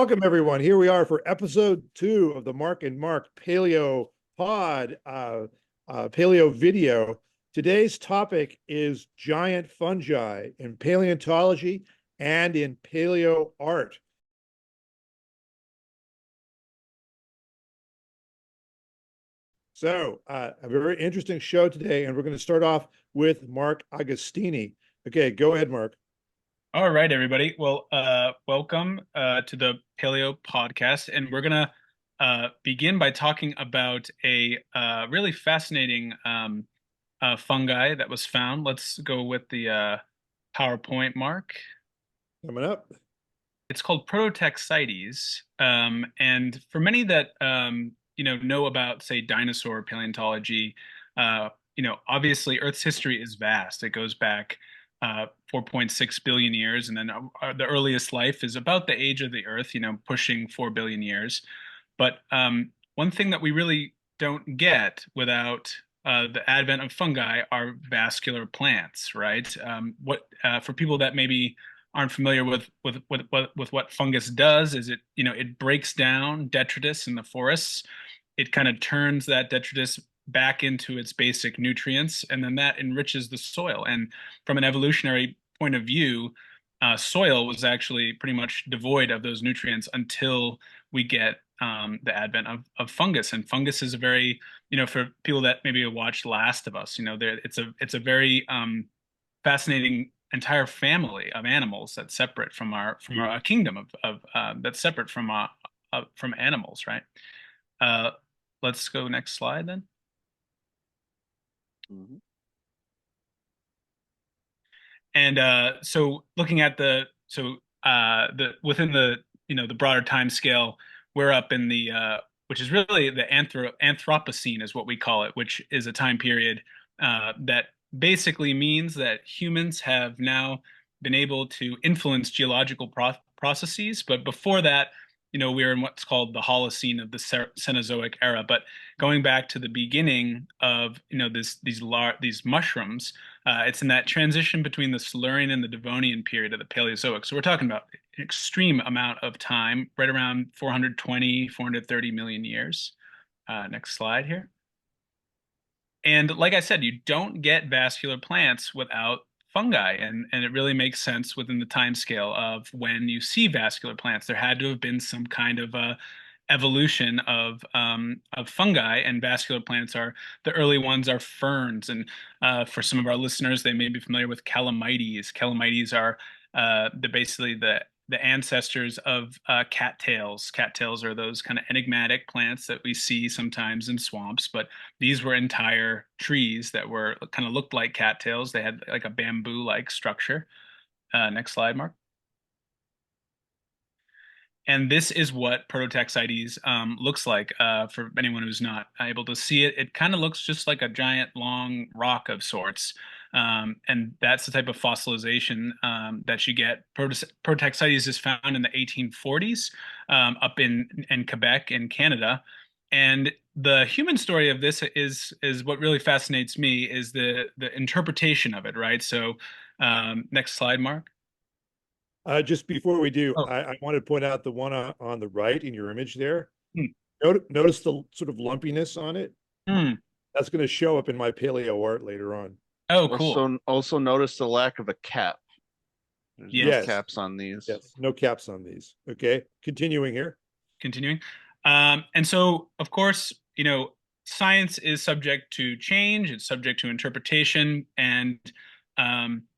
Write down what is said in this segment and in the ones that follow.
Welcome, everyone. Here we are for episode 2 of the Mark and Mark Paleo Pod, Paleo video. Today's topic is giant fungi in paleontology and in paleo art. So, a very interesting show today, and we're going to start off with Mark Agostini. Okay, go ahead, Mark. All right, everybody. Well, welcome to the Paleo Podcast, and we're gonna begin by talking about a really fascinating fungi that was found. Let's go with the PowerPoint, Mark. Coming up. It's called Prototaxites, and for many that know about, say, dinosaur paleontology, obviously Earth's history is vast. It goes back 4.6 billion years, and then the earliest life is about the age of the Earth, pushing 4 billion years. But one thing that we really don't get without the advent of fungi are vascular plants, right? What for people that maybe aren't familiar with what fungus does is it breaks down detritus in the forests. It kind of turns that detritus back into its basic nutrients, and then that enriches the soil. And from an evolutionary point of view, soil was actually pretty much devoid of those nutrients until we get the advent of fungus. And fungus is a very, for people that maybe watched Last of Us, it's a very fascinating entire family of animals that's separate from our kingdom of that's separate from animals, right? Uh, let's go next slide then. Mm-hmm. And so looking at the within the broader time scale, we're up in the which is really the Anthropocene is what we call it, which is a time period that basically means that humans have now been able to influence geological processes. But before that, we're in what's called the Holocene of the Cenozoic era. But going back to the beginning of these mushrooms, it's in that transition between the Silurian and the Devonian period of the Paleozoic. So we're talking about an extreme amount of time, right around 420, 430 million years. Next slide here. And like I said, you don't get vascular plants without fungi, and it really makes sense within the time scale of when you see vascular plants. There had to have been some kind of evolution of fungi, and vascular plants are the early ones are ferns. And for some of our listeners, they may be familiar with calamites. Calamites are basically the ancestors of cattails. Cattails are those kind of enigmatic plants that we see sometimes in swamps, but these were entire trees that were kind of looked like cattails. They had like a bamboo-like structure. Next slide, Mark. And this is what Prototaxites looks like for anyone who's not able to see it. It kind of looks just like a giant long rock of sorts. And that's the type of fossilization that you get. Prototaxites is found in the 1840s up in Quebec in Canada. And the human story of this is what really fascinates me is the interpretation of it, right? So next slide, Mark. Just before we do, Oh, I want to point out the one on the right in your image there. hmm. Notice the sort of lumpiness on it. Hmm. That's going to show up in my paleo art later on. Oh, cool. Also notice the lack of a cap. There's no Yes. Yes, caps on these. yes, no caps on these. Okay, continuing here. Continuing. And so, of course, science is subject to change, it's subject to interpretation, and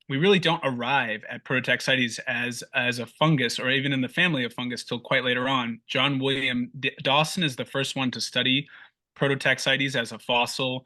we really don't arrive at Prototaxites as a fungus or even in the family of fungus till quite later on. John William Dawson is the first one to study Prototaxites as a fossil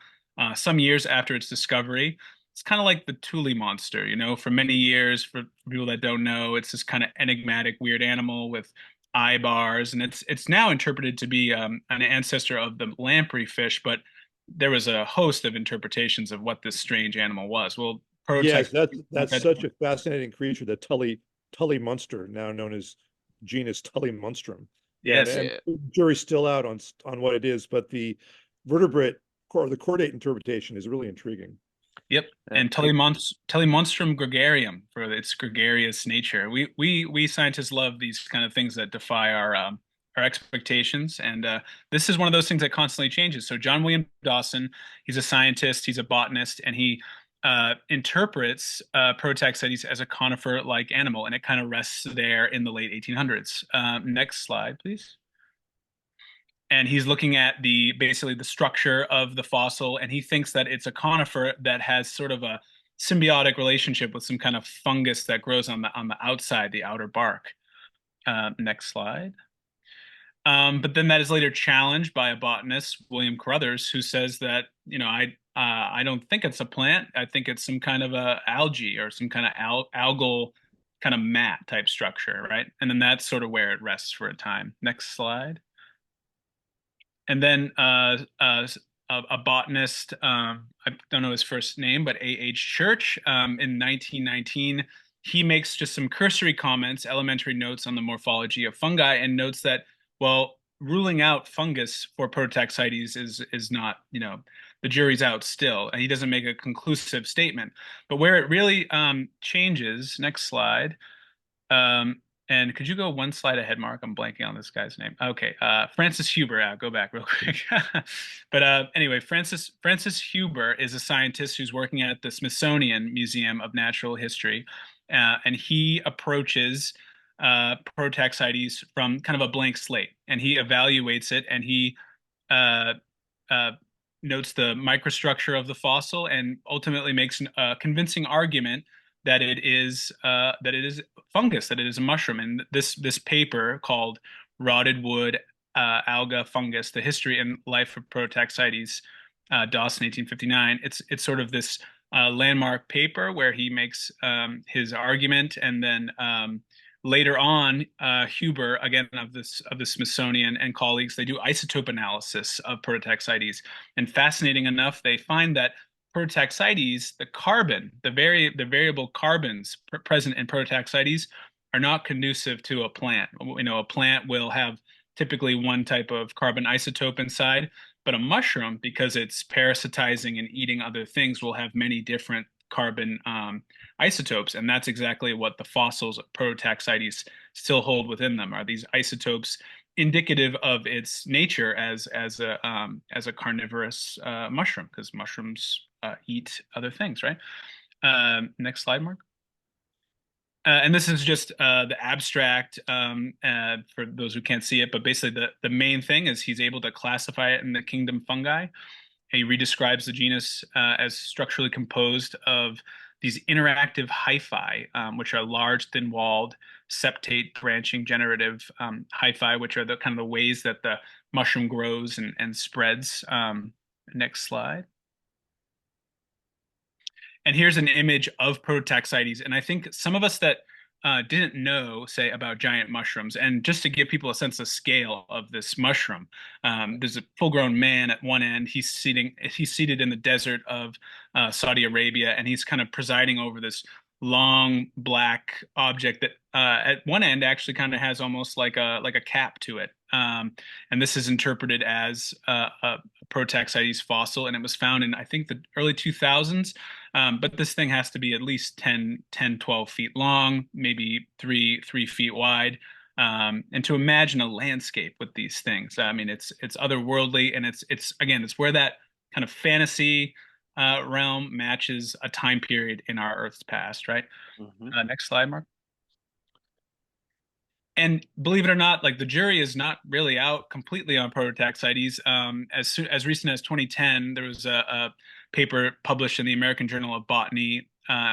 some years after its discovery. It's kind of like the Thule monster, for many years, for people that don't know, it's this kind of enigmatic, weird animal with eye bars, and it's now interpreted to be an ancestor of the lamprey fish, but there was a host of interpretations of what this strange animal was. Well, Yes, prototype. that's such a fascinating creature, the Tully monster, now known as genus Tully monstrum. Yeah, Yes, and Yeah. the jury's still out on what it is, but the vertebrate or the chordate interpretation is really intriguing. Yep. Yeah, And Telemonstrum gregarium for its gregarious nature. We scientists love these kind of things that defy our expectations, and this is one of those things that constantly changes. So John William Dawson, he's a scientist, he's a botanist, and he interprets Prototaxites as a conifer-like animal, and it kind of rests there in the late 1800s. Next slide, please. And he's looking at the basically the structure of the fossil, and he thinks that it's a conifer that has sort of a symbiotic relationship with some kind of fungus that grows on the outside, the outer bark. Next slide. But then that is later challenged by a botanist, William Carruthers, who says that, I don't think it's a plant. I think it's some kind of a algae or some kind of algal kind of mat type structure, right? And then that's sort of where it rests for a time. Next slide. And then a botanist, I don't know his first name, but A.H. Church, in 1919, he makes just some cursory comments, elementary notes on the morphology of fungi, and notes that, well, ruling out fungus for Prototaxites is not, the jury's out still. And he doesn't make a conclusive statement. But where it really changes, next slide, and could you go one slide ahead, Mark? I'm blanking on this guy's name. Okay, Francis Huber. Go back real quick. But anyway, Francis Huber is a scientist who's working at the Smithsonian Museum of Natural History, and he approaches Prototaxites from kind of a blank slate, and he evaluates it, and he uh, notes the microstructure of the fossil, and ultimately makes a convincing argument that it is fungus, that it is a mushroom. And this paper called "Rotted Wood, Alga Fungus: The History and Life of Prototaxites," Dawson, 1859. It's sort of this landmark paper where he makes his argument, and then later on, Huber, again of the Smithsonian and colleagues, they do isotope analysis of Prototaxites, and fascinating enough, they find that Prototaxites, the carbon, the variable carbons present in Prototaxites are not conducive to a plant. A plant will have typically one type of carbon isotope inside, but a mushroom, because it's parasitizing and eating other things, will have many different carbon isotopes, and that's exactly what the fossils of Prototaxites still hold within them, are these isotopes indicative of its nature as a carnivorous mushroom, because mushrooms eat other things, right? Next slide, Mark. And this is just the abstract for those who can't see it, but basically the main thing is he's able to classify it in the kingdom fungi. He redescribes the genus as structurally composed of these interactive hyphae, which are large, thin-walled, septate, branching, generative hyphae, which are the kind of the ways that the mushroom grows and spreads. Next slide. And here's an image of Prototaxites. And I think some of us that didn't know, say, about giant mushrooms, and just to give people a sense of scale of this mushroom, there's a full-grown man at one end. He's seated in the desert of Saudi Arabia, and he's kind of presiding over this long black object that at one end actually kind of has almost like a cap to it. And this is interpreted as a Prototaxites fossil, and it was found in, I think, the early 2000s. But this thing has to be at least 10, 12 feet long, maybe three feet wide. And to imagine a landscape with these things, I mean, it's otherworldly, and it's where that kind of fantasy realm matches a time period in our Earth's past, right? Next slide, Mark. And believe it or not, like, the jury is not really out completely on Prototaxites. As recent as 2010, there was a paper published in the American Journal of Botany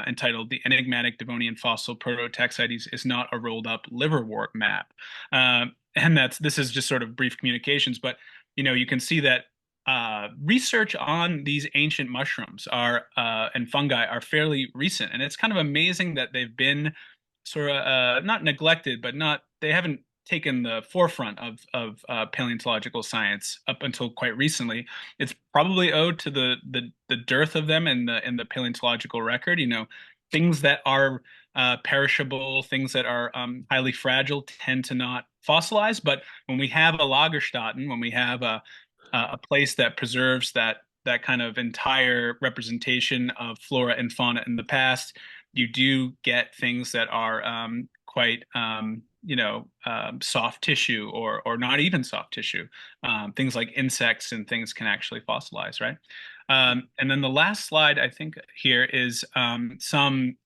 entitled "The Enigmatic Devonian Fossil Prototaxites is Not a Rolled Up Liverwort Map." And this is just sort of brief communications, but you can see that research on these ancient mushrooms and fungi are fairly recent, and it's kind of amazing that they've been sort of not neglected, but they haven't taken the forefront of paleontological science up until quite recently. It's probably owed to the dearth of them in the paleontological record. Things that are perishable, things that are highly fragile, tend to not fossilize. But when we have a Lagerstätten, when we have a place that preserves that that kind of entire representation of flora and fauna in the past, you do get things that are quite soft tissue or not even soft tissue. Things like insects and things can actually fossilize, right? And then the last slide I think here is some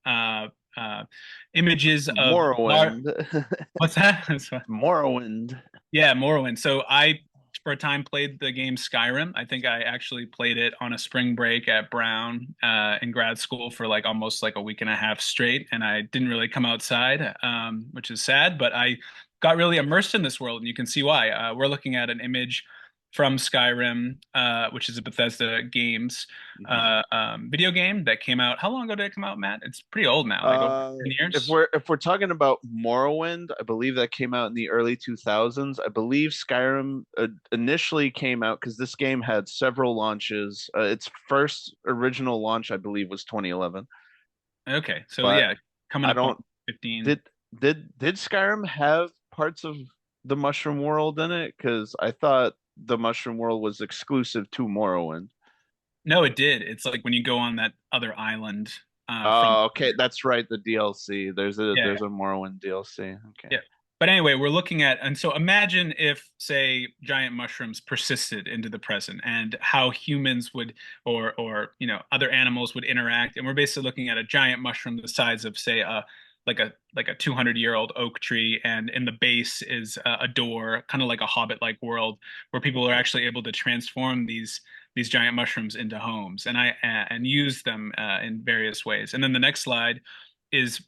images of Morrowind. what's that? That's fine. Morrowind. Yeah, Morrowind. So I, for a time, played the game Skyrim. I think I actually played it on a spring break at Brown in grad school for like almost like a week and a half straight, and I didn't really come outside, which is sad. But I got really immersed in this world, and you can see why. We're looking at an image from Skyrim, which is a Bethesda Games video game that came out. How long ago did it come out, Matt? It's pretty old now, like over 10 years. If we're talking about Morrowind, I believe that came out in the early 2000s. I believe Skyrim initially came out because this game had several launches. Its first original launch, I believe, was 2011. Okay, so But yeah, coming I up on don't 15. did Skyrim have parts of the Mushroom World in it? Because I thought the Mushroom World was exclusive to Morrowind. No, it did. It's like when you go on that other island from Oh, okay, that's right. The DLC. yeah, There's a Morrowind DLC. Okay. yeah. But anyway, we're looking at, and so imagine if, say, giant mushrooms persisted into the present, and how humans would, or other animals would interact. And we're basically looking at a giant mushroom the size of, say, a 200-year-old oak tree, and in the base is a door, kind of like a Hobbit-like world, where people are actually able to transform these giant mushrooms into homes, and use them in various ways. And then the next slide is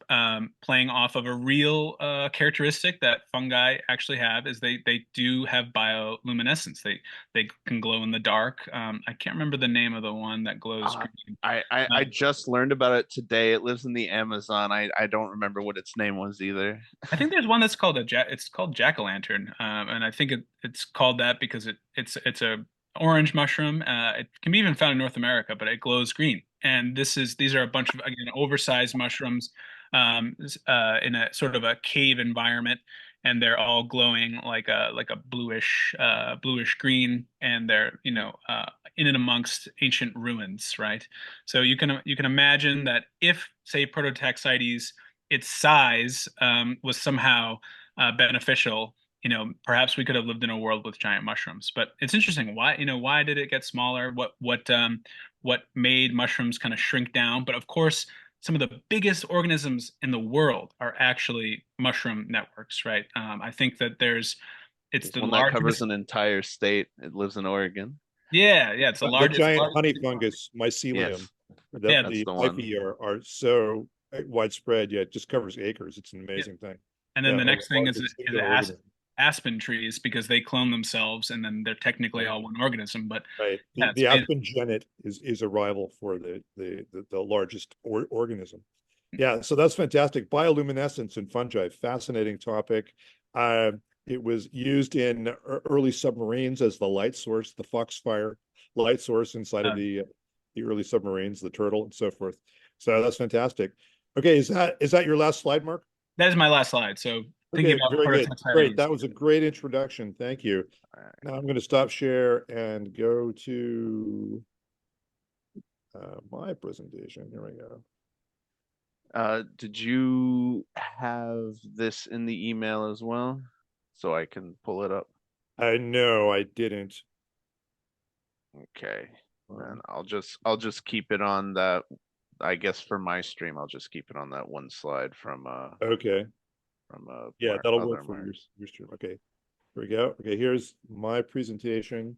playing off of a real characteristic that fungi actually have, is they do have bioluminescence. They can glow in the dark. I can't remember the name of the one that glows green. I just learned about it today. It lives in the Amazon. I don't remember what its name was either. I think there's one that's called it's called jack-o'-lantern, and I think it's called that because it's a orange mushroom. It can be even found in North America, but it glows green. And these are a bunch of, again, oversized mushrooms in a sort of a cave environment, and they're all glowing like a bluish green, and they're in and amongst ancient ruins, right? So you can imagine that if, say, Prototaxites, its size was somehow beneficial, perhaps we could have lived in a world with giant mushrooms. But it's interesting, why did it get smaller? What made mushrooms kind of shrink down? But of course, some of the biggest organisms in the world are actually mushroom networks, right? I think that it's the one that covers largest. an entire state. It lives in Oregon. Yeah, yeah, it's the The largest. giant honey fungus mycelium, Yes, Yeah, the that's the one. hyphae are so widespread. Yeah, it just covers acres. It's an amazing thing. and then Yeah, the a next thing is larger singular organism. aspen trees, because they clone themselves, and then they're technically all one organism. But Right. yeah, The aspen genet is a rival for the largest organism. Yeah, so that's fantastic. Bioluminescence and fungi, fascinating topic. It was used in early submarines as the light source, the Foxfire light source inside of the early submarines, the turtle and so forth. So that's fantastic. Okay, is that your last slide, Mark? that is my last slide. So thinking Okay, about very good. prototype Great. settings. That was a great introduction. Thank you. All right. Now I'm going to stop share and go to my presentation. Here we go. Did you have this in the email as well? So I can pull it up. No, I didn't. Okay. And I'll just keep it on that. I guess for my stream, I'll just keep it on that one slide from Okay. Yeah, that'll work for your stream. Okay. Here we go. Okay, here's my presentation.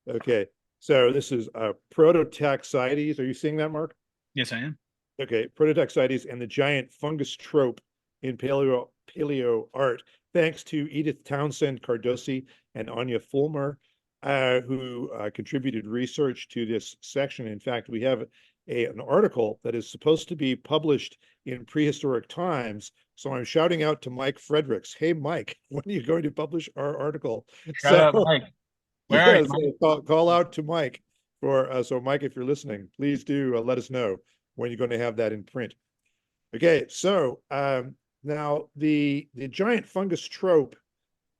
Okay, so this is Prototaxites. Are you seeing that, Mark? Yes, I am. Okay, Prototaxites and the giant fungus trope in paleo art, thanks to Edith Townsend-Cardosi and Anya Fulmer, who contributed research to this section. In fact, we have an article that is supposed to be published in Prehistoric Times. So I'm shouting out to Mike Fredericks. Hey, Mike, when are you going to publish our article? Shout out, Mike. Where are you, Mike? Call out to Mike so Mike, if you're listening, please do let us know when you're going to have that in print. Okay, so now the giant fungus trope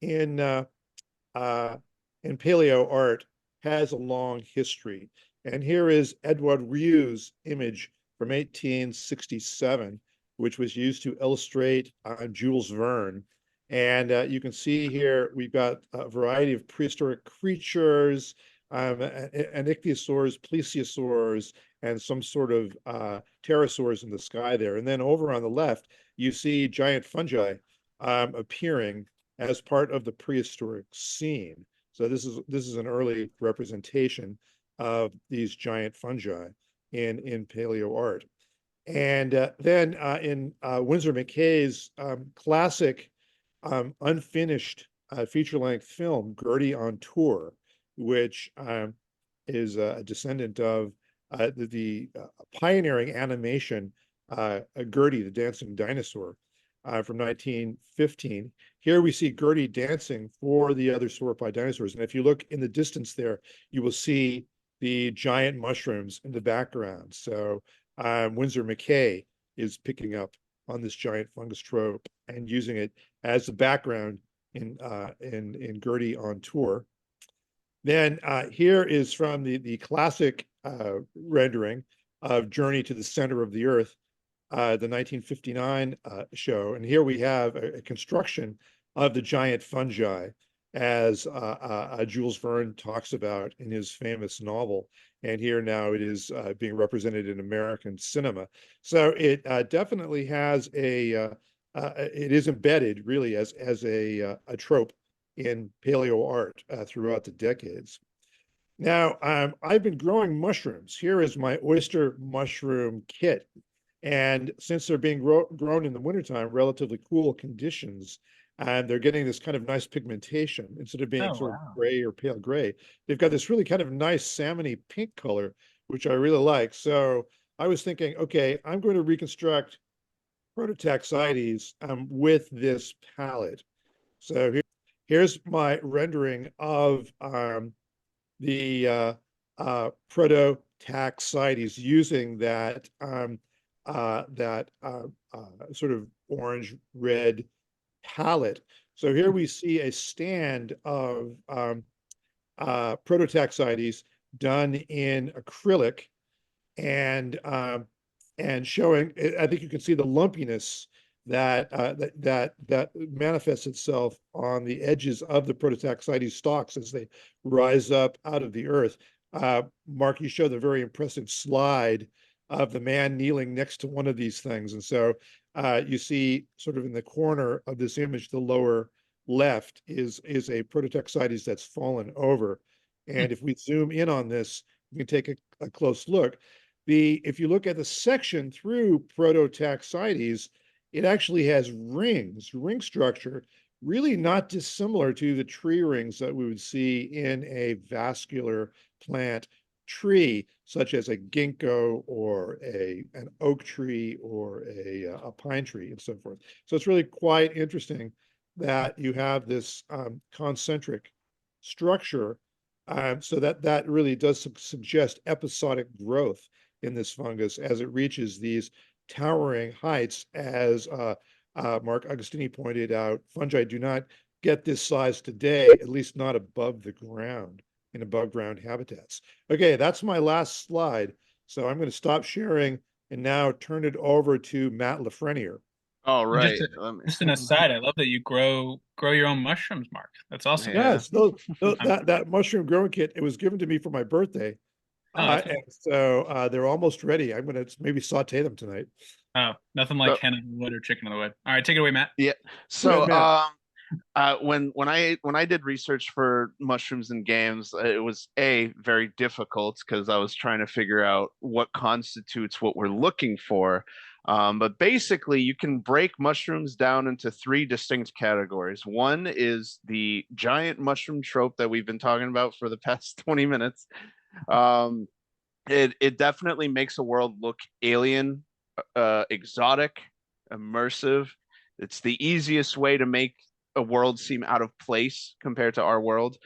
in in paleo art has a long history. And here is Edouard Rieu's image from 1867, which was used to illustrate Jules Verne. And you can see here we've got a variety of prehistoric creatures, ichthyosaurs, plesiosaurs, and some sort of pterosaurs in the sky there. And then over on the left, you see giant fungi appearing as part of the prehistoric scene. So this is an early representation of these giant fungi in paleo art. And then in Winsor McCay's classic unfinished feature-length film, Gertie on Tour, which is a descendant of the pioneering animation Gertie, the dancing dinosaur, from 1915. Here we see Gertie dancing for the other sauropod dinosaurs. And if you look in the distance there, you will see the giant mushrooms in the background. So Winsor McCay is picking up on this giant fungus trope and using it as the background in Gertie on Tour. Then here is from the classic rendering of Journey to the Center of the Earth, the 1959 show. And here we have a construction of the giant fungi as Jules Verne talks about in his famous novel. And here now it is being represented in American cinema. So it definitely has it is embedded really as a trope in paleo art throughout the decades. Now, I've been growing mushrooms. Here is my oyster mushroom kit. And since they're being grown in the wintertime, relatively cool conditions, and they're getting this kind of nice pigmentation instead of being sort of gray or pale gray, they've got this really kind of nice salmony pink color, which I really like. So I was thinking, okay, I'm going to reconstruct Prototaxites with this palette. So here's my rendering of the Prototaxites using that sort of orange red palette. So here we see a stand of Prototaxites done in acrylic and showing. I think you can see the lumpiness that manifests itself on the edges of the Prototaxites stalks as they rise up out of the earth. Mark, you show the very impressive slide of the man kneeling next to one of these things. And so you see sort of in the corner of this image, the lower left is a Prototaxites that's fallen over. And if we zoom in on this, we can take a close look. If you look at the section through Prototaxites, it actually has rings, ring structure, really not dissimilar to the tree rings that we would see in a vascular plant tree, such as a ginkgo or an oak tree or a pine tree and so forth. So it's really quite interesting that you have this concentric structure. So that really does suggest episodic growth in this fungus as it reaches these towering heights. As Mark Agostini pointed out, fungi do not get this size today, at least not above the ground, in above ground habitats. Okay, that's my last slide. So I'm going to stop sharing and now turn it over to Matt Lafreniere. All right. Just an aside, I love that you grow your own mushrooms, Mark. That's awesome. Yes, that mushroom growing kit, it was given to me for my birthday. And so they're almost ready. I'm going to maybe saute them tonight. Oh, nothing like hen in the wood or chicken in the wood. All right, take it away, Matt. Yeah. So when I did research for mushrooms in games, it was very difficult because I was trying to figure out what constitutes what we're looking for. But basically, you can break mushrooms down into three distinct categories. One is the giant mushroom trope that we've been talking about for the past 20 minutes. It definitely makes a world look alien, exotic, immersive. It's the easiest way to make a world seem out of place compared to our world.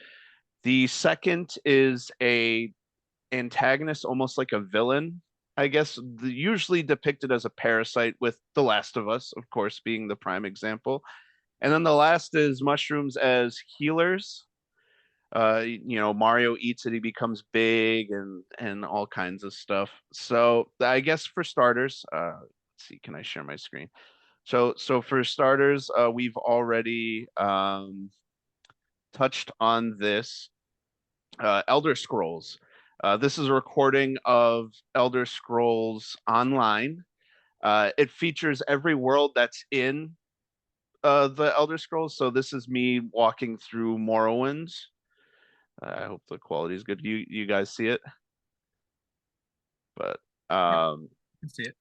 The second is a antagonist, almost like a villain, I guess, usually depicted as a parasite, with The Last of Us, of course, being the prime example. And then the last is mushrooms as healers. Mario eats it, he becomes big, and all kinds of stuff. So I guess for starters, let's see, can I share my screen? So for starters, we've already touched on this. Elder Scrolls. This is a recording of Elder Scrolls Online. It features every world that's in the Elder Scrolls. So this is me walking through Morrowind. I hope the quality is good. You guys see it? But Yeah, um, I can see it.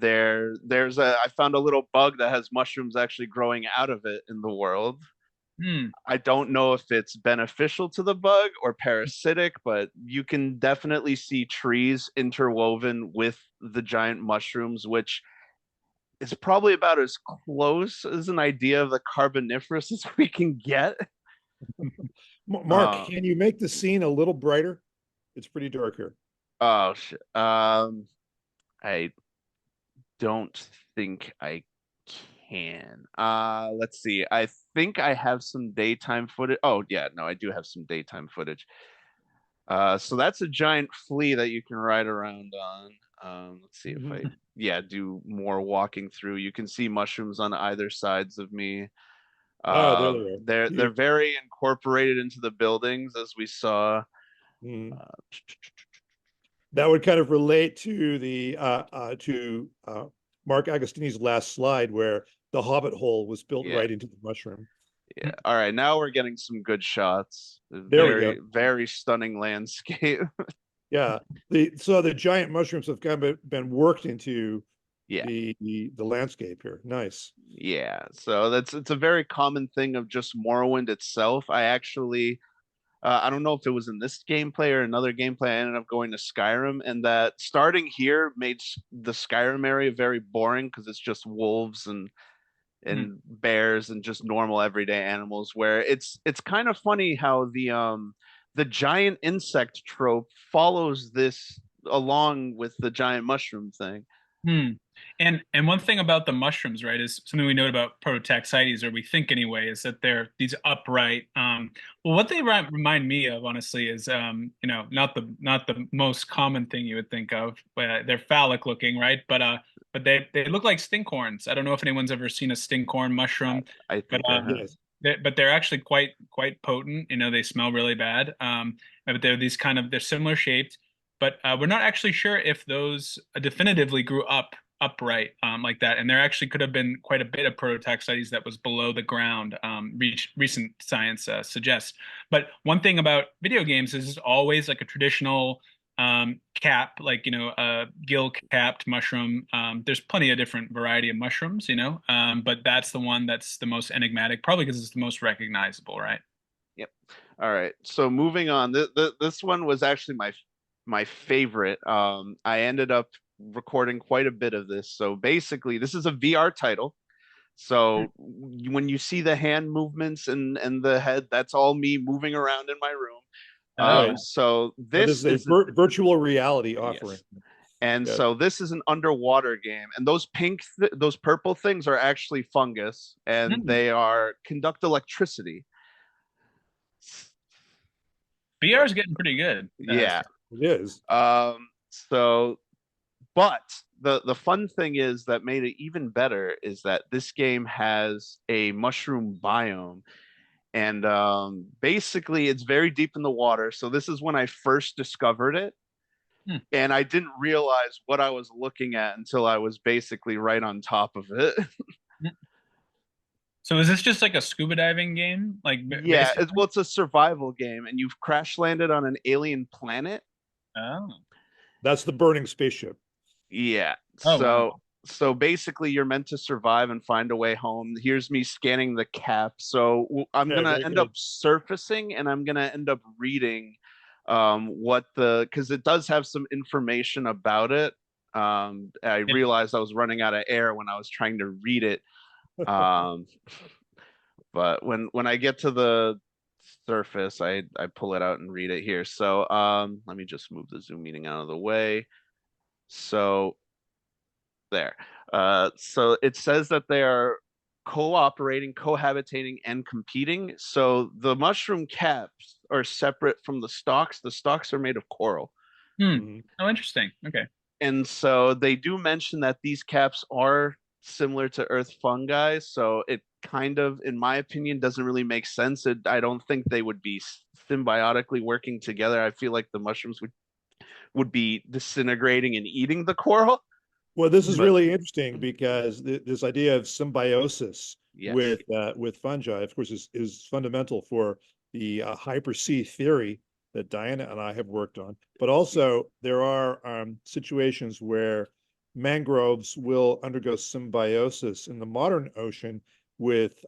I found a little bug that has mushrooms actually growing out of it in the world. Hmm. I don't know if it's beneficial to the bug or parasitic, but you can definitely see trees interwoven with the giant mushrooms, which is probably about as close as an idea of the Carboniferous as we can get. Mark, Uh, can you make the scene a little brighter? It's pretty dark here. oh shit. I don't think I can. Let's see. I think I have some daytime footage. Oh yeah, no, I do have some daytime footage. So that's a giant flea that you can ride around on. Let's see if I, yeah, do more walking through. You can see mushrooms on either sides of me. Oh, there they are. They're very incorporated into the buildings, as we saw. Mhm. Uh, That would kind of relate to the Mark Agostini's last slide, where the Hobbit hole was built yeah, right into the mushroom. yeah. All right, now we're getting some good shots. There we go. Very, very stunning landscape. Yeah, the giant mushrooms have kind of been worked into Yeah. the landscape here. Nice. Yeah, so it's a very common thing of just Morrowind itself. I actually I don't know if it was in this gameplay or another gameplay. I ended up going to Skyrim, and that starting here made the Skyrim area very boring because it's just wolves Hmm. and bears and just normal everyday animals. Where it's kind of funny how the giant insect trope follows this along with the giant mushroom thing. Hmm. And one thing about the mushrooms, right, is something we note about Prototaxites, or we think anyway, is that they're these upright. Well, what they remind me of, honestly, is not the most common thing you would think of. They're phallic looking, right? But they look like stinkhorns. I don't know if anyone's ever seen a stinkhorn I, mushroom, I but think I have. Yes. but they're actually quite potent. They smell really bad. But they're these kind of they're similar shaped, but we're not actually sure if those definitively grew up upright like that. And there actually could have been quite a bit of Prototaxites that was below the ground. Recent science suggests. But one thing about video games is it's always like a traditional cap, like a gill capped mushroom. There's plenty of different variety of mushrooms, but that's the one that's the most enigmatic, probably because it's the most recognizable, right? Yep. All right. So moving on. This one was actually my favorite. I ended up recording quite a bit of this. So basically, this is a VR title. So when you see the hand movements and the head, that's all me moving around in my room. Oh, Right. So This this is a is virtual reality offering. yes. And Yeah. so this is an underwater game, and those those purple things are actually fungus, and hmm. they are conduct electricity. VR So is getting pretty good. yeah. It is. So but the fun thing is that made it even better is that this game has a mushroom biome, and basically it's very deep in the water. So this is when I first discovered it, Hmm. and I didn't realize what I was looking at until I was basically right on top of it. So is this just like a scuba diving game? Like Yeah, basically? well, it's a survival game, and you've crash landed on an alien planet. Oh. That's the burning spaceship. Yeah. Oh wow. So basically you're meant to survive and find a way home. Here's me scanning the cap. So I'm Yeah, going to very end up good. surfacing, and I'm going to end up reading what the cuz it does have some information about it. I Yeah. realized I was running out of air when I was trying to read it. Um but when I get to the surface, I pull it out and read it here. So let me just move the Zoom meeting out of the way. So there. So it says that they are cooperating, cohabitating, and competing. So the mushroom caps are separate from the stalks. The stalks are made of coral. Hmm. Mhm. Oh, interesting. Okay. And so they do mention that these caps are similar to earth fungi. So it kind of, in my opinion, doesn't really make sense. I don't think they would be symbiotically working together. I feel like the mushrooms would be disintegrating and eating the coral. Well, this is But really interesting because this idea of symbiosis yes, with fungi, of course, is fundamental for the hyper-C theory that Diana and I have worked on. But also, there are situations where mangroves will undergo symbiosis in the modern ocean with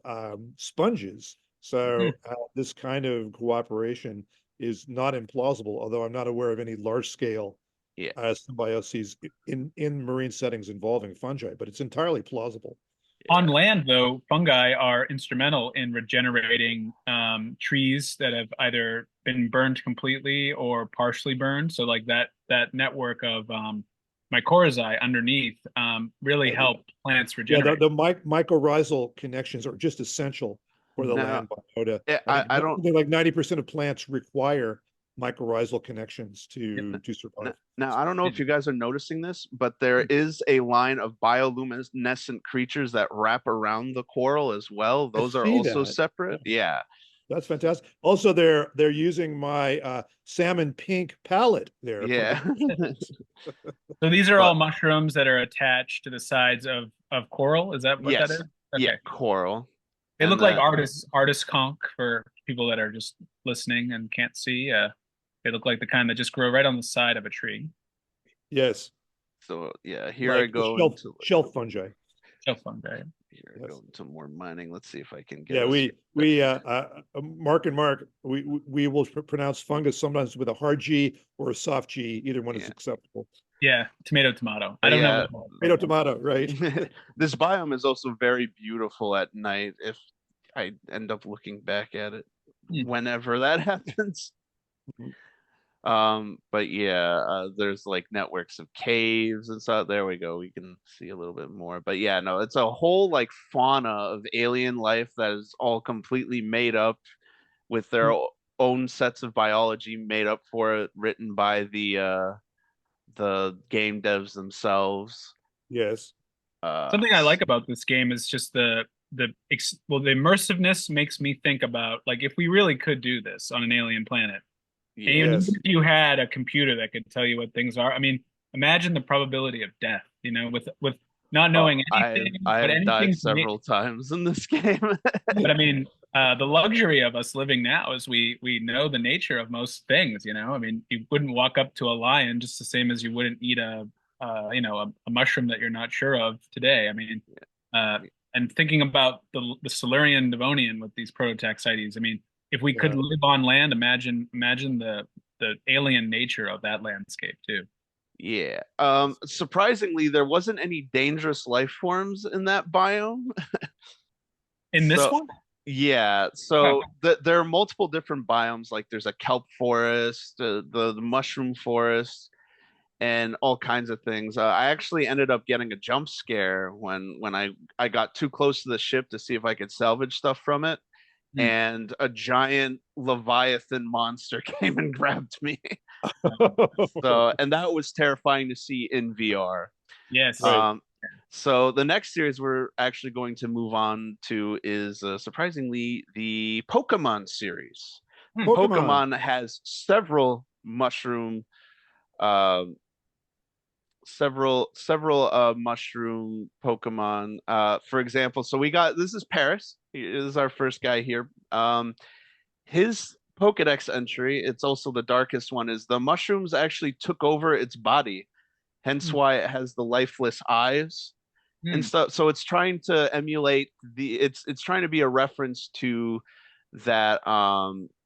sponges. Hmm. So this kind of cooperation is not implausible, although I'm not aware of any large-scale yeah. symbioses in marine settings involving fungi, but it's entirely plausible. On land, though, fungi are instrumental in regenerating trees that have either been burned completely or partially burned. So, like that network of mycorrhizae underneath really Yeah, help plants yeah, regenerate. the mycorrhizal connections are just essential for the Now, land biota. I think I don't. something like 90% of plants require mycorrhizal connections Yeah. to survive. Now, I don't know if you guys are noticing this, but there is a line of bioluminescent creatures that wrap around the coral as well. I Those are see also that. separate. Yeah. That's fantastic. Also, they're using my salmon pink palette there for Yeah. the So these are all But mushrooms that are attached to the sides of coral. Is that what that is? yes, yeah, Okay. coral. They look And like artist conch for people that are just listening and can't see. They look like the kind that just grow right on the side of a tree. yes, so yeah, here I like the go into shelf fungi. So fungi. here I Yes. go into more mining. Let's see if I can get Yeah, us. Mark and Mark, we will pronounce fungus sometimes with a hard G or a soft G. Either one is Yeah. acceptable. Yeah, tomato, tomato. I But don't know yeah, what. Tomato, tomato, right? this biome is also very beautiful at night if I end up looking back at it Hmm. whenever that happens. But yeah, there's like networks of caves and stuff. There we go. We can see a little bit more. But yeah, no, it's a whole like fauna of alien life that is all completely made up with their own sets of biology made up for it, written by the game devs themselves. Yes. Uh, Something I like about this game is just the immersiveness makes me think about like if we really could do this on an alien planet. And yeah. even Yes. if you had a computer that could tell you what things are, I mean, imagine the probability of death, with not knowing anything, I but have died anything. several times in this game. But I mean, the luxury of us living now is we know the nature of most things. I mean, you wouldn't walk up to a lion just the same as you wouldn't eat a mushroom that you're not sure of today. I mean, uh, and thinking about the Silurian Devonian with these Prototaxites, I mean, if we could Yeah. live on land, imagine the alien nature of that landscape too. Yeah. Surprisingly, there wasn't any dangerous life forms in that biome. In this So one, yeah, huh. so there are multiple different biomes. Like there's a kelp forest, the mushroom forest, and all kinds of things. I actually ended up getting a jump scare when I got too close to the ship to see if I could salvage stuff from it, Hmm. and a giant leviathan monster came and grabbed me. So, and that was terrifying to see in VR. Yes. Right. So the next series we're actually going to move on to is surprisingly the Pokemon series. Hmm. Pokemon. Pokemon has several mushroom, uh, several mushroom Pokemon. For example, so we got this is Paris. This is our first guy here. His Pokedex entry, it's also the darkest one, is the mushrooms actually took over its body, hence Hmm. why it has the lifeless eyes and Hmm. stuff. So it's trying to emulate it's trying to be a reference to that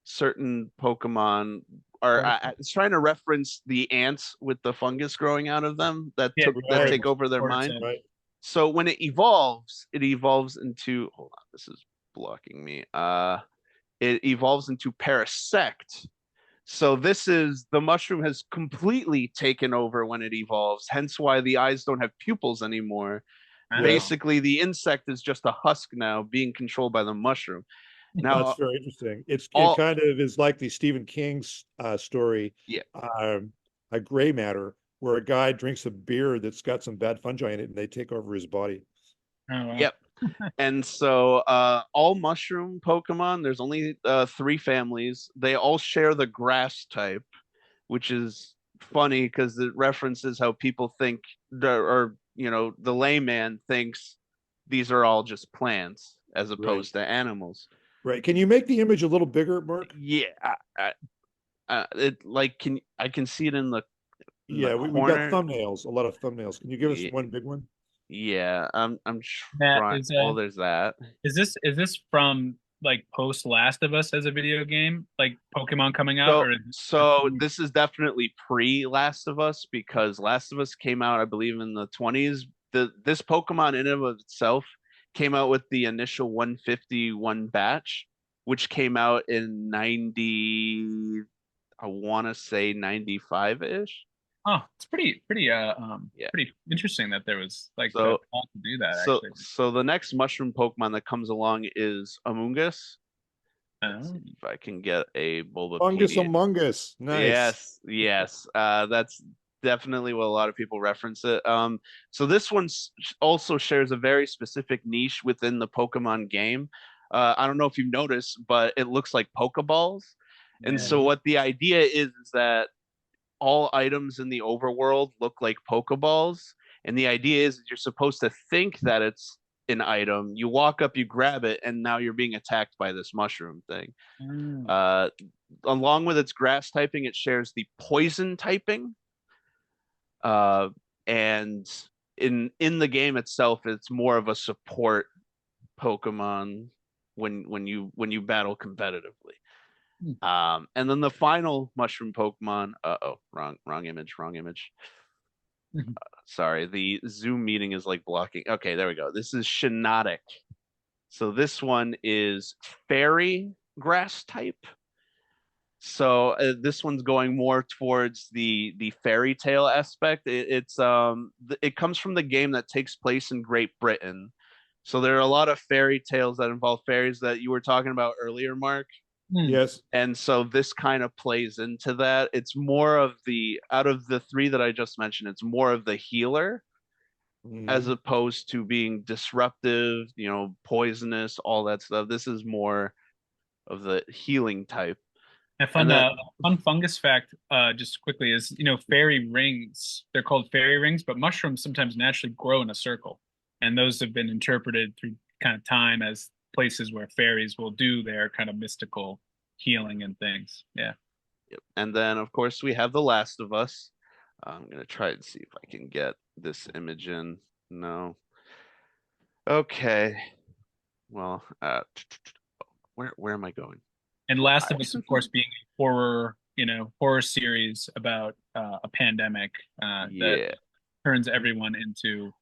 certain Pokemon are it's trying to reference the ants with the fungus growing out of them Yeah. that Right. take over their Or mind. Right. So when it evolves into hold on, this is blocking me. It evolves into Parasect. So this is the mushroom has completely taken over when it evolves, hence why the eyes don't have pupils anymore. Wow. Basically, the insect is just a husk now being controlled by the mushroom. That's Now, very interesting. It all kind of is like the Stephen King's story, yeah, a gray matter, where a guy drinks a beer that's got some bad fungi in it and they take over his body. Oh, wow. yep. And so all mushroom Pokemon, there's only 3 families. They all share the grass type, which is funny because it references how people think or the layman thinks these are all just plants as Right. opposed to animals. Right. Can you make the image a little bigger, Mark? Yeah, I can see it in the Yeah, we've got corner. thumbnails, a lot of thumbnails. Can you give us Yeah, one big one? yeah, I'm Matt, trying. Well, there's that. is this from like post Last of Us as a video game, like Pokemon coming out, So, or so this is definitely pre Last of Us because Last of Us came out, I believe, in the 20s. This Pokemon in and of itself came out with the initial 151 batch, which came out in 90, I want to say 95-ish. oh, it's Yeah. pretty interesting that there was like the So, thought to do that so, actually. so the next mushroom Pokemon that comes along is Amoonguss. Let's Oh, see if I can get a Fungus Bulbapedia. Among Us. Nice. Yes. That's definitely what a lot of people reference it. So this one also shares a very specific niche within the Pokemon game. I don't know if you've noticed, but it looks like Pokeballs. And yeah. so what the idea is that all items in the overworld look like Pokeballs. And the idea is that you're supposed to think that it's an item. You walk up, you grab it, and now you're being attacked by this mushroom thing. Mm. Uh, Along with its grass typing, it shares the poison typing. Uh, and in the game itself, it's more of a support Pokemon when you battle competitively. Hmm. And then the final mushroom Pokemon. Wrong image. Mhm. Sorry, the Zoom meeting is like blocking. Okay, there we go. This is Shinotic. So this one is fairy grass type. So this one's going more towards the fairy tale aspect. It comes from the game that takes place in Great Britain. So there are a lot of fairy tales that involve fairies that you were talking about earlier, Mark. Hmm. Yes. And so this kind of plays into that. It's more of out of the 3 that I just mentioned, it's more of the healer as Mhm. opposed to being disruptive, poisonous, all that stuff. This is more of the healing type. A And fun then fun fungus fact, just quickly is fairy rings. They're called fairy rings, but mushrooms sometimes naturally grow in a circle, and those have been interpreted through kind of time as places where fairies will do their kind of mystical healing and things. Yeah. Yep. And then, of course, we have The Last of Us. I'm gonna try and see if I can get this image in. No. Okay. Well, where am I going? And Last of Us, of course, being a horror, horror series about a pandemic that Yeah. turns everyone into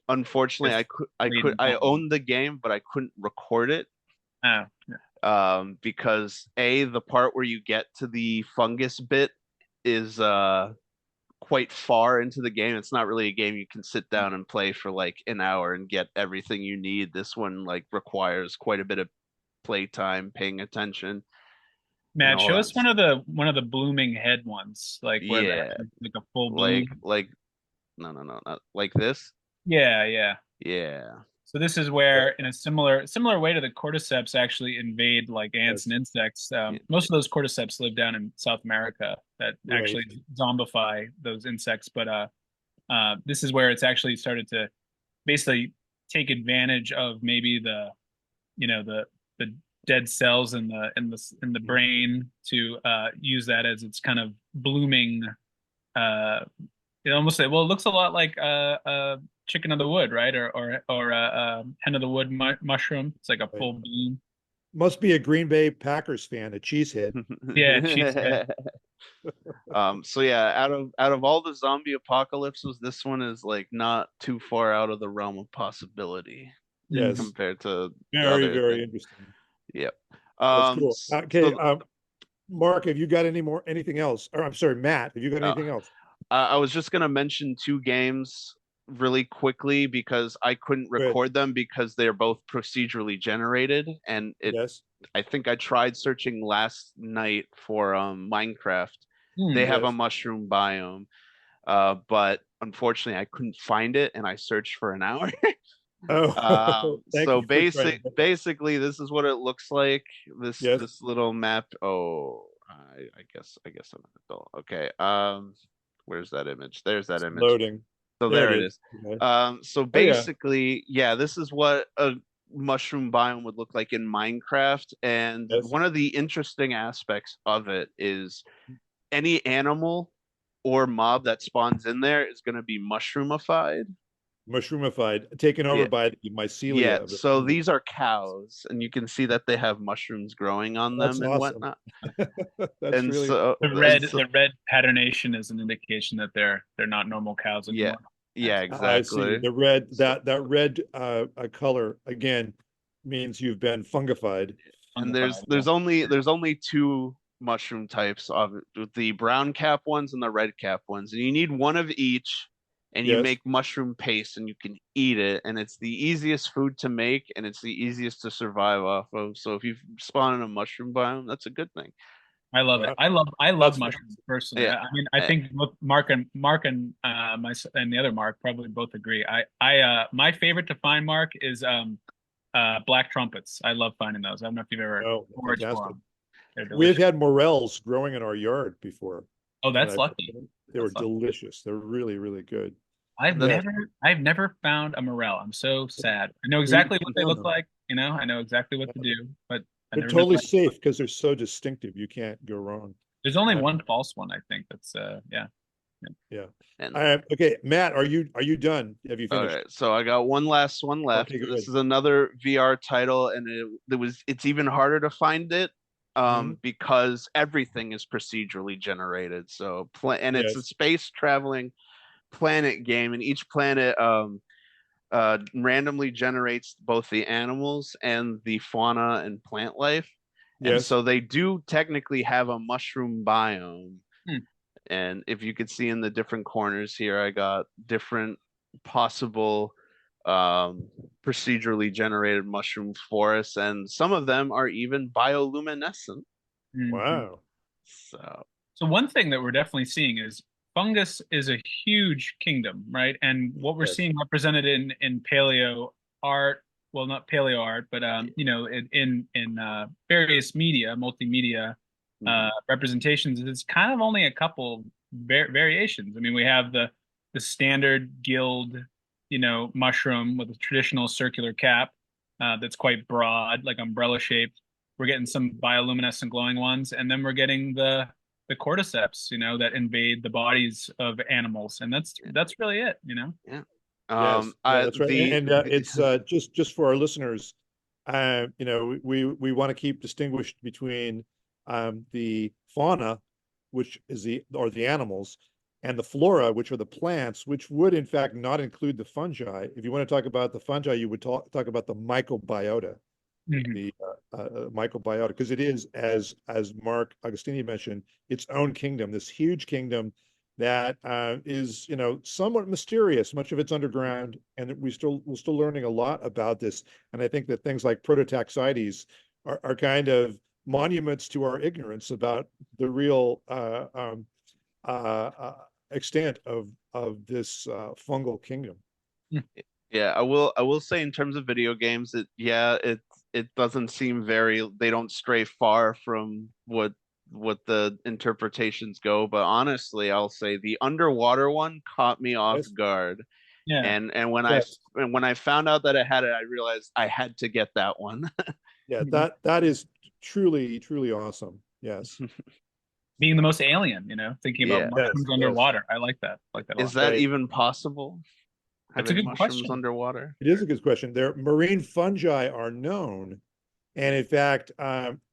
Unfortunately, this laden I zombie. owned the game, but I couldn't record it Oh, because the part where you get to the fungus bit is quite far into the game. It's not really a game you can sit down and play for like an hour and get everything you need. This one like requires quite a bit of playtime, paying attention, and Matt, all show that us stuff. one of the blooming head ones, like where the Yeah, head is like a full like bloom. like no, not like this. Yeah, yeah. Yeah. So this is Yeah. where, in a similar way to the cordyceps, actually invade like ants and Yes. insects. Yeah. Most of those cordyceps live down in South America that Right. actually zombify those insects. But this is where it's actually started to basically take advantage of maybe the dead cells in the brain to use that as its kind of blooming. Uh, it almost say, well, it looks a lot like chicken of the wood, right? Or hen of the wood mushroom. It's like a Right. full bloom. Must be a Green Bay Packers fan, a cheesehead. Yeah, cheesehead. So yeah, out of all the zombie apocalypses, this one is like not too far out of the realm of possibility Yes. compared to the Very, other very thing. interesting. Yep. That's cool. Okay. So Mark, have you got anything else? Or I'm sorry, Matt, have you got uh, anything else? I was just gonna mention 2 games really quickly because I couldn't Good. record them because they're both procedurally generated, and Yes. I think I tried searching last night for Minecraft. They have a Yes. mushroom biome, but unfortunately I couldn't find it, and I searched for an hour. Oh, thank So you for trying. basically, this is what it looks like. Yes. This little map. Oh, I guess I'm an adult. Okay. Where's that image? There's that image. Loading. So There there it it is. is. Okay. So Oh yeah. basically, yeah, this is what a mushroom biome would look like in Minecraft. And Yes. one of the interesting aspects of it is any animal or mob that spawns in there is going to be mushroomified. Mushroomified, taken over Yeah, by the yeah. mycelia of the So fungus. these are cows, and you can see that they have mushrooms growing on That's them and awesome. whatnot. That's And really so, The and red so, the red patternation is an indication that they're not normal cows yeah, anymore. yeah, I see. exactly. The red, So, that red color again means you've been fungified. and Fungified, yeah. there's only two mushroom types of it, the brown cap ones and the red cap ones, and you need one of each, and you Yes. make mushroom paste and you can eat it, and it's the easiest food to make and it's the easiest to survive off of. So if you spawn in a mushroom biome, that's a good thing. I love it. Wow. I love That's mushrooms personally. Yeah. I mean, I Eh, think both Mark and and the other Mark probably both agree. My favorite to find, Mark, is black trumpets. I love finding those. I don't know if you've ever oh, foraged for fantastic. them. They're We've delicious. had morels growing in our yard before, Oh, and that's lucky. they were That's lucky. delicious. They're really, really good. I've Yes. never found a morel. I'm so sad. I know Well, you exactly what can they find look them. like. I know exactly what to do, but I've They're never been totally like, safe because they're so distinctive. You can't go wrong. there's only Uh, one false one, I think. That's yeah. yeah. and Okay, Matt, are you done? Have you all finished? right, so I got one last one left. Okay, This good. is another VR title, and it's even harder to find it Mhm. because everything is procedurally generated. So and it's a Yes. space traveling planet game, and each planet randomly generates both the animals and the fauna and plant life. And Yes. so they do technically have a mushroom biome. Hmm. And if you could see in the different corners here, I got different possible procedurally generated mushroom forests, and some of them are even bioluminescent. Mhm. Wow. So, So one thing that we're definitely seeing is fungus is a huge kingdom, right? And what we're Yes. seeing represented in paleo art, well, not paleo art, but in various media, multimedia mhm. representations, is kind of only a couple variations. I mean, we have the standard guild, mushroom with a traditional circular cap that's quite broad, like umbrella shaped. We're getting some bioluminescent glowing ones, and then we're getting the cordyceps, that invade the bodies of animals, and that's really it. Yeah. Yes. Yeah, that's right. And The it's just for our listeners, we want to keep distinguished between the fauna, which is the animals, and the flora, which are the plants, which would in fact not include the fungi. If you want to talk about the fungi, you would talk about the mycobiota, Mhm. the microbiota, because it is, as Mark Agostini mentioned, its own kingdom, this huge kingdom that is, somewhat mysterious. Much of it's underground, and we're still learning a lot about this. And I think that things like Prototaxites are kind of monuments to our ignorance about the real extent of this fungal kingdom. Yeah, I will say in terms of video games, it doesn't seem very, they don't stray far from what the interpretations go, but honestly, I'll say the underwater one caught me off Yes, guard. Yeah. And yes, when I found out that I had it, I realized I had to get that one. yeah. Mhm. That is truly, truly awesome. Yes. Being the most alien, thinking about Yeah. Yes, mushrooms yes, underwater. I like that. I like that a Is lot. that right. even possible? That's a Having good mushrooms question. underwater? It is a good question. There, marine fungi are known, and in fact,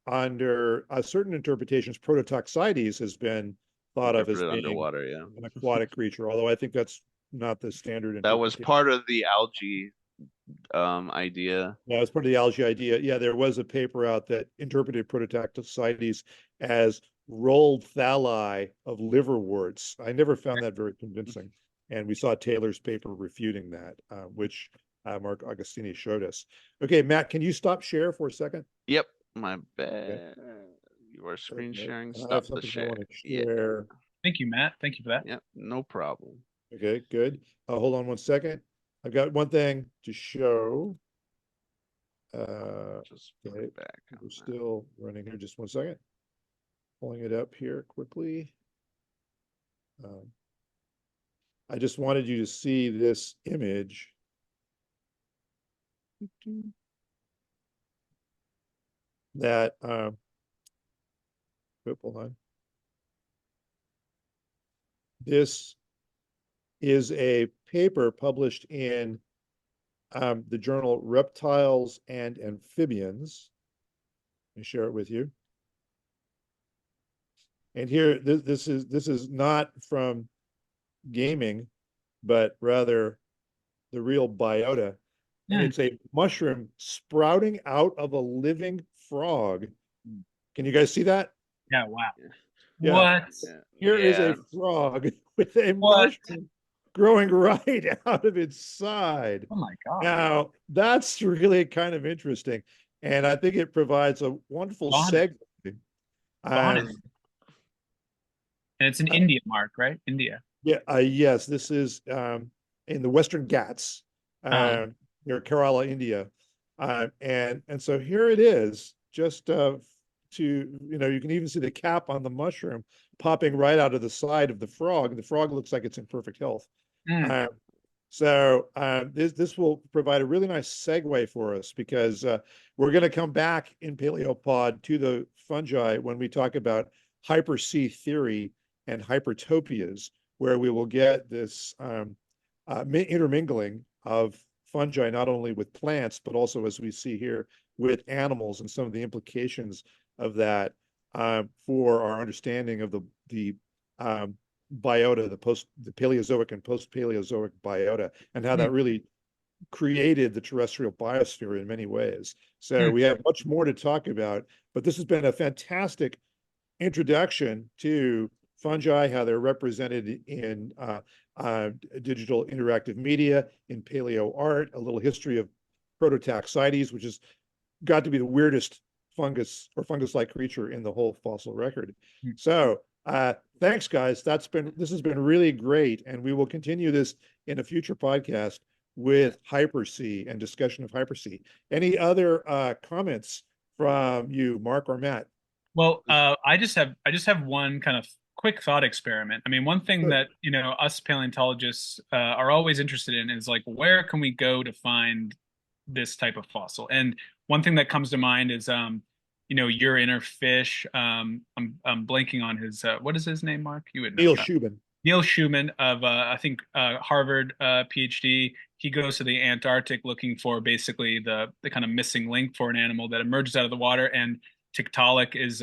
under certain interpretations, Prototaxites has been thought of as Interpreted being underwater, yeah. an aquatic creature, although I think that's not the standard That was interpretation. part of the algae idea. Yeah, as part of the algae idea. Yeah, there was a paper out that interpreted Prototaxites as rolled thalli of liverworts. I never found that very convincing. And we saw Taylor's paper refuting that, which Mark Augustini showed us. Okay, Matt, can you stop share for a second? Yep, my Okay. bad. You are screen Okay. sharing. And I have Stop the something I share. want to Yeah. share. Thank you, Matt. Thank you for that. Yep, no problem. Okay, good. Hold on one second. I've got one thing to show. Just put Okay, it back on we're that. still running here. Just one second. Pulling it up here quickly. I just wanted you to see this image. That, hold on. This is a paper published in the journal Reptiles and Amphibians. Let me share it with you. And here, this is not from gaming, but rather the real biota. And it's a mushroom sprouting out of a living frog. Can you guys see that? Yeah. Wow. Yeah. What? Here is a frog with a mushroom growing right out of its side. Oh my God. Now, that's really kind of interesting. And I think it provides a wonderful segue. And it's in India, Mark, right? India. Yeah, yes, this is in the Western Ghats, near Kerala, India. And so here it is, just to, you can even see the cap on the mushroom popping right out of the side of the frog. The frog looks like it's in perfect health. So this will provide a really nice segue for us, because we're going to come back in PaleoPod to the fungi when we talk about hyper-C theory and hypertopias, where we will get this intermingling of fungi, not only with plants, but also, as we see here, with animals, and some of the implications of that for our understanding of the biota, the Paleozoic and post-Paleozoic biota, and how that really created the terrestrial biosphere in many ways. So we have much more to talk about, but this has been a fantastic introduction to fungi, how they're represented in digital interactive media, in PaleoArt, a little history of Prototaxites, which has got to be the weirdest fungus or fungus-like creature in the whole fossil record. So thanks, guys. This has been really great, and we will continue this in a future podcast with Hyper-C and discussion of Hyper-C. Any other comments from you, Mark or Matt? Well, I just have one kind of quick thought experiment. I mean, one thing that, us paleontologists are always interested in is, like, where can we go to find this type of fossil? And one thing that comes to mind is, your inner fish. I'm blanking on his, what is his name, Mark? You would know. Neil Shubin. Neil Schumann of, I think, Harvard PhD. He goes to the Antarctic looking for basically the kind of missing link for an animal that emerges out of the water, and Tiktaalik is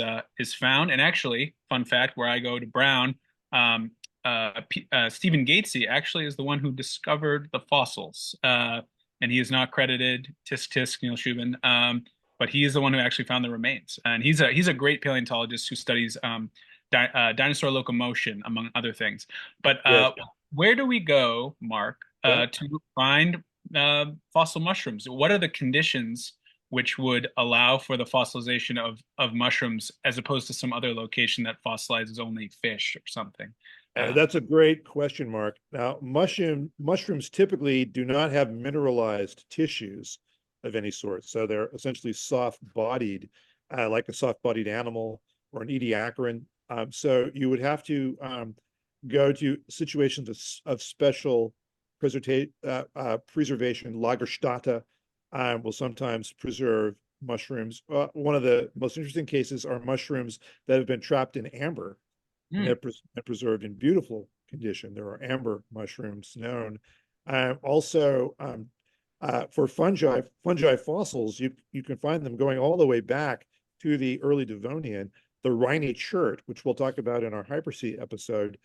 found. And actually, fun fact, where I go to Brown, Stephen Gatesy actually is the one who discovered the fossils, and he is not credited. Tisk tisk, Neil Shubin, but he is the one who actually found the remains. And he's a great paleontologist who studies dinosaur locomotion, among other things. But where do we go, Mark, to find fossil mushrooms? What are the conditions which would allow for the fossilization of mushrooms, as opposed to some other location that fossilizes only fish or something? That's a great question, Mark. Now, mushrooms typically do not have mineralized tissues of any sort. So they're essentially soft-bodied, like a soft-bodied animal or an ediacaran. So you would have to go to situations of special preservation. Lagerstätte will sometimes preserve mushrooms. One of the most interesting cases are mushrooms that have been trapped in amber and have been preserved in beautiful condition. There are amber mushrooms known. Also, for fungi fossils, you can find them going all the way back to the early Devonian. The Rhynie chert, which we'll talk about in our Hyper-C episode,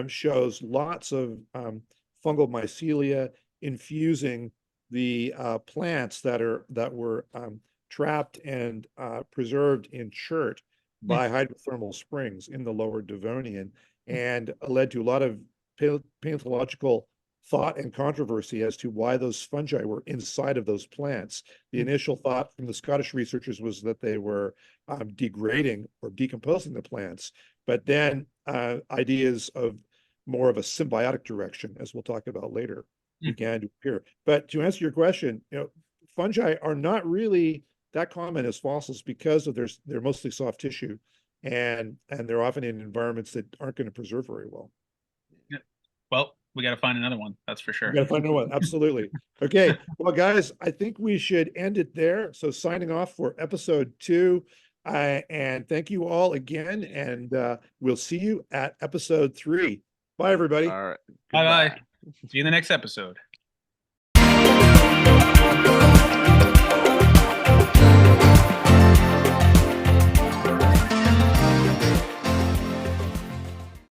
shows lots of fungal mycelia infusing the plants that were trapped and preserved in chert by hydrothermal springs in the lower Devonian, and led to a lot of paleontological thought and controversy as to why those fungi were inside of those plants. The initial thought from the Scottish researchers was that they were degrading or decomposing the plants, but then ideas of more of a symbiotic direction, as we'll talk about later, began to appear. But to answer your question, fungi are not really that common as fossils because of they're mostly soft tissue, and they're often in environments that aren't going to preserve very well. Yeah. Well, we got to find another one. That's for sure. We got to find another one. Absolutely. Okay. Well, guys, I think we should end it there. So signing off for episode 2. And thank you all again. And we'll see you at episode 3. Bye, everybody. All right. Bye bye. See you in the next episode.